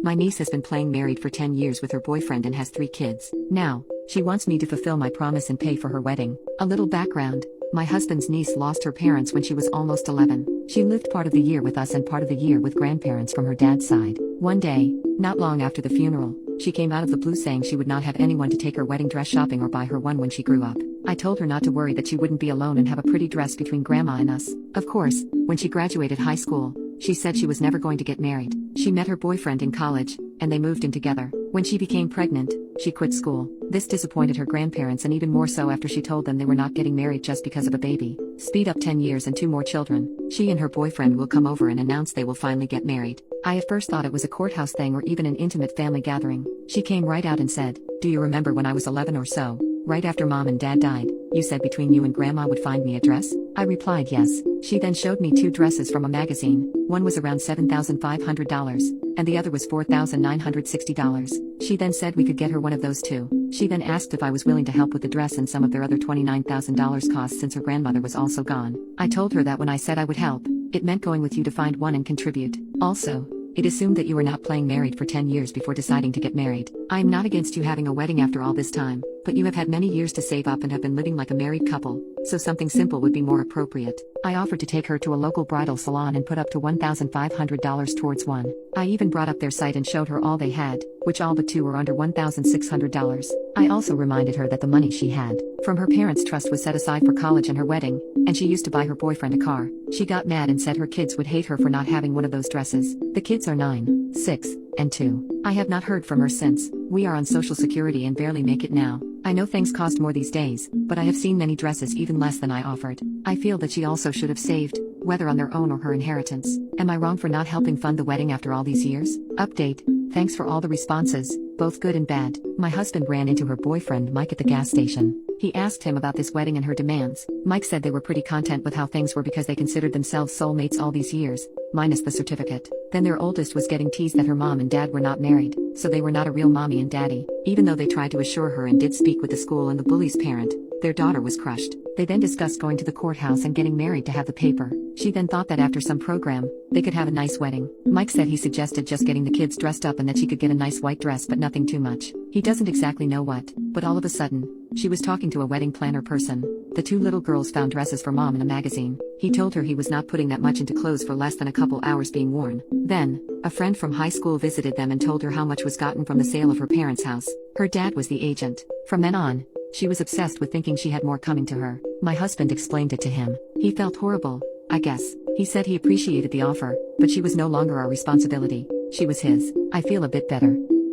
My niece has been playing married for 10 years with her boyfriend and has 3 kids. Now, she wants me to fulfill my promise and pay for her wedding. A little background. My husband's niece lost her parents when she was almost 11. She lived part of the year with us and part of the year with grandparents from her dad's side. One day, not long after the funeral, she came out of the blue saying she would not have anyone to take her wedding dress shopping or buy her one when she grew up. I told her not to worry, that she wouldn't be alone and have a pretty dress between grandma and us. Of course, when she graduated high school, she said she was never going to get married. She met her boyfriend in college, and they moved in together. When she became pregnant, she quit school. This disappointed her grandparents, and even more so after she told them they were not getting married just because of a baby. Speed up 10 years and 2 more children. She and her boyfriend will come over and announce they will finally get married. I at first thought it was a courthouse thing or even an intimate family gathering. She came right out and said, "Do you remember when I was 11 or so, right after mom and dad died, you said between you and grandma would find me a dress?" I replied yes. She then showed me 2 dresses from a magazine. One was around $7,500, and the other was $4,960. She then said we could get her one of those too. She then asked if I was willing to help with the dress and some of their other $29,000 costs since her grandmother was also gone. I told her that when I said I would help, it meant going with you to find one and contribute. Also, it assumed that you were not playing married for 10 years before deciding to get married. I am not against you having a wedding after all this time, but you have had many years to save up and have been living like a married couple, so something simple would be more appropriate. I offered to take her to a local bridal salon and put up to $1,500 towards one. I even brought up their site and showed her all they had, which all but 2 were under $1,600. I also reminded her that the money she had from her parents' trust was set aside for college and her wedding, and she used to buy her boyfriend a car. She got mad and said her kids would hate her for not having one of those dresses. The kids are 9, 6, and 2. I have not heard from her since. We are on Social Security and barely make it now. I know things cost more these days, but I have seen many dresses even less than I offered. I feel that she also should have saved, whether on their own or her inheritance. Am I wrong for not helping fund the wedding after all these years? Update. Thanks for all the responses, both good and bad. My husband ran into her boyfriend Mike at the gas station. He asked him about this wedding and her demands. Mike said they were pretty content with how things were because they considered themselves soulmates all these years, minus the certificate. Then their oldest was getting teased that her mom and dad were not married, so they were not a real mommy and daddy. Even though they tried to assure her and did speak with the school and the bully's parent, their daughter was crushed. They then discussed going to the courthouse and getting married to have the paper. She then thought that after some program, they could have a nice wedding. Mike said he suggested just getting the kids dressed up and that she could get a nice white dress but nothing too much. He doesn't exactly know what, but all of a sudden, she was talking to a wedding planner person. The 2 little girls found dresses for mom in a magazine. He told her he was not putting that much into clothes for less than a couple hours being worn. Then, a friend from high school visited them and told her how much was gotten from the sale of her parents' house. Her dad was the agent. From then on, she was obsessed with thinking she had more coming to her. My husband explained it to him. He felt horrible, I guess. He said he appreciated the offer, but she was no longer our responsibility. She was his. I feel a bit better.